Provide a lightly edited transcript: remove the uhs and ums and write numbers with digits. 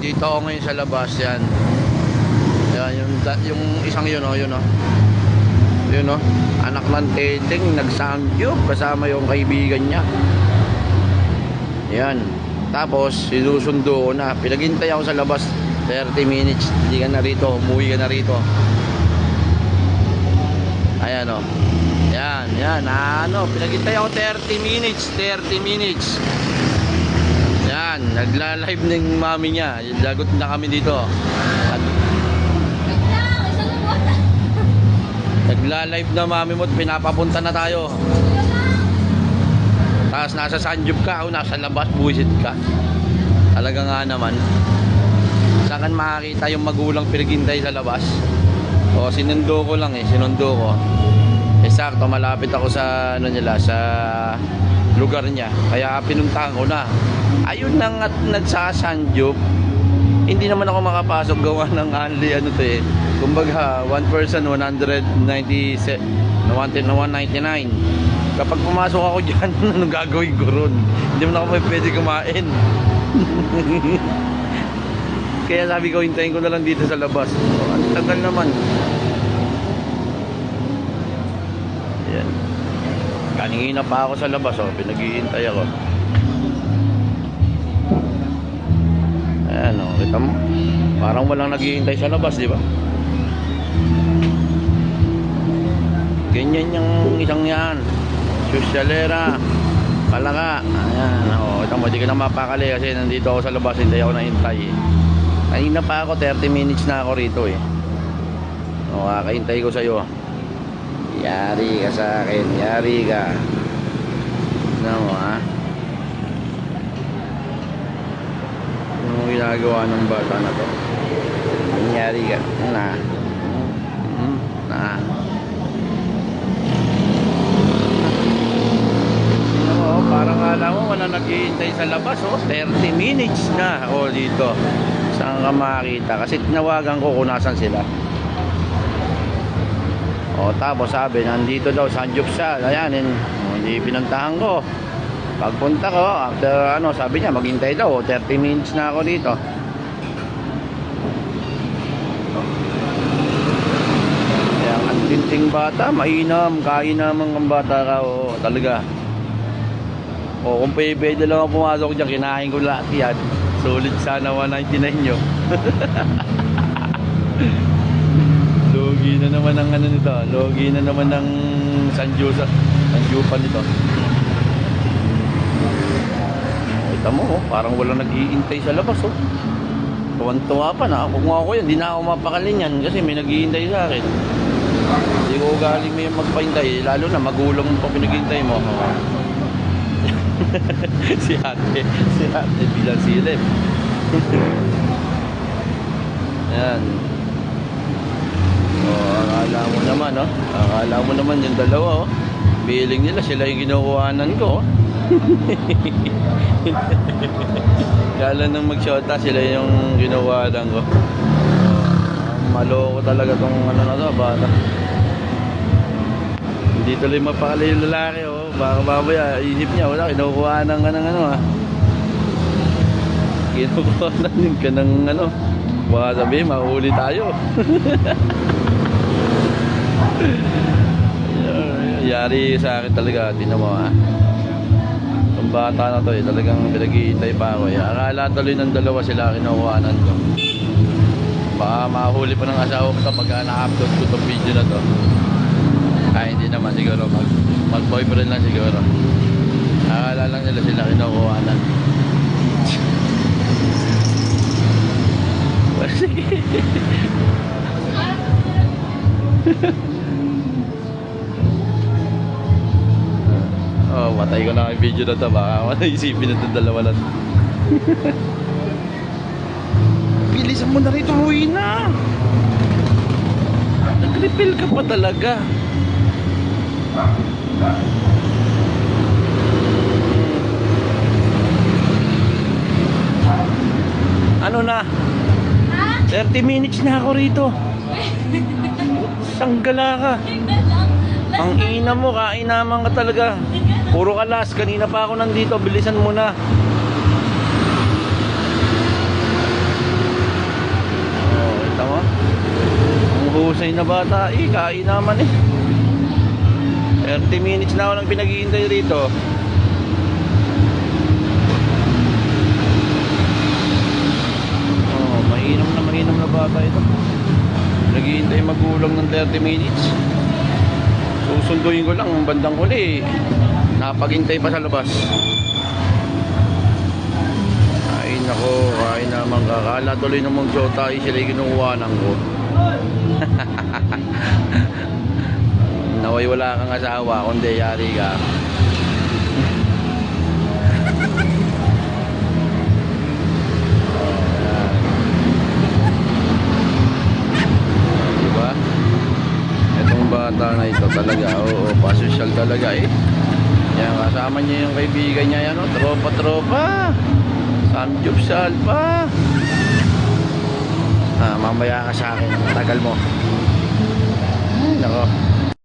Dito ako ngayon sa labas, yan. Yan, yung isang yun, oh, yun, oh. Yun, oh. Anak ng Tedeng, nagsamgyup kasama yung kaibigan niya. Yan. Tapos, sinusundo ko na. Pinaghintay ako sa labas, 30 minutes. Hindi ka na rito, umuwi ka na rito. Ayan, oh. Yan, yan. Ano, pinaghintay ako 30 minutes, 30 minutes. Yan, nagla-live ng mami niya. Lagot na kami dito. At nagla-live na mami mo at pinapapunta na tayo. Tapos nasa Sanjub ka o nasa labas, buwisit ka. Talaga nga naman. Saan kan makakita yung magulang pinaghintay sa labas? O, sinundo ko lang eh, sinundo ko. Sakto, malapit ako sa ano nila, sa lugar niya. Kaya pinuntahan ko na. Ayun nang at nagsasanjub. Hindi naman ako makapasok gawa ng only ano to eh. Kumbaga, one person 199. Kapag pumasok ako diyan, anong gagawin ko ron? Hindi naman ako pwede kumain. Kaya sabi ko, hintayin ko na lang dito sa labas. Ang tagal naman. Ayan. Kanina pa ako sa labas, oh. Pinaghihintay ako. Ayan, oh. Kita mo? Parang walang naghihintay sa labas, di ba? Ganyan yung isang yan. Sosyalera. Palaka. Ayan, oh. Kita mo, di ka na mapakali kasi nandito ako sa labas. Hindi ako nahintay, eh. Kanina pa ako, 30 minutes na ako rito, eh. O, kakahintay ko sa'yo. Yari ka sa akin, yari ka. Ano mo, ha? Ano ginagawa ng bata na to? Yari ka. Na. Na. Ano mo, parang alam mo, wala naghihintay sa labas, oh. 30 minutes na, oh, dito. Saan ka makakita? Kasi tinawagan ko kung nasan sila. O, tapos sabi, nandito daw, Sanjub siya. Ayan, hindi pinuntahan ko. Pagpunta ko, after ano, sabi niya, maghintay daw. 30 minutes na ako dito. Kaya ang tinting bata, mainam, kainamang ang bata ka. O, talaga. O, kung pwede lang ako pumasok dyan, kinain ko lahat yan. Sulit sana 199 nyo. Logi na naman ang ano nito. Logi na naman ng Sanjupan nito. Kita mo, oh, parang walang nag-iintay sa labas, oh. Tuwan-tuwa pa na. Kung ako yan, di na ako mapakalin yan kasi may nag-iintay sa akin. Hindi ko galing may magpahintay. Lalo na magulang mo pa pinaghintay mo. si ate bilang silip. Yan. Oh, akala mo naman, oh. Akala mo naman yung dalawa, oh. Feeling nila sila yung kinukuhanan ko, oh. Kala nang mag-shota sila yung kinukuhanan ko. Maloko talaga tong ano na to, bata. Hindi tuloy mapakali yung lalaki, oh. Baka babaya, isip niya, wala, kinukuhanan ka ng ano, ah. Kinukuhanan ka ng ano. Baka sabihin, mahuli tayo. Yari sa akin talaga, tinan mo, ha. Itong bata na to, eh, talagang pinag-iintay pa ako, eh. Akala tuloy ng dalawa sila kinukuhanan ko. Baka mahuli pa ng asawa ko pag na-upload ko itong video na to. Kaya hindi naman siguro, mag-boyfriend lang siguro. Akala lang nila sila kinukuhanan. Sige. Oh, matay ko na yung video na to. Baka isipin na itong dalawa lang. Bilisan mo na rito, uwi na. Nag-refill ka pa talaga. Ano na? 30 minutes na ako rito. Sanggala ka. Ang ina mo, kainaman ka talaga. Puro kalas, kanina pa ako nandito. Bilisan mo na. Ay na bata eh, kain naman eh. 30 minutes na ako lang pinaghihintay rito. Oh, mainam na bata ito. Naghihintay magulang ng 30 minutes. Susunduin ko lang ang bandang huli. Napaghintay pa sa labas. Ay nako, kain naman kakala tuloy ng mag-jota ay sila kinukuhanan ko. Naway wala kang asawa kundi yari ka. Diba? Itong bata na ito talaga, oo, pasosyal talaga eh. Yan, kasama niya yung kaibigan niya yan, tropa-tropa. Samjupsal pa. Mamaya ka sa akin, tagal mo.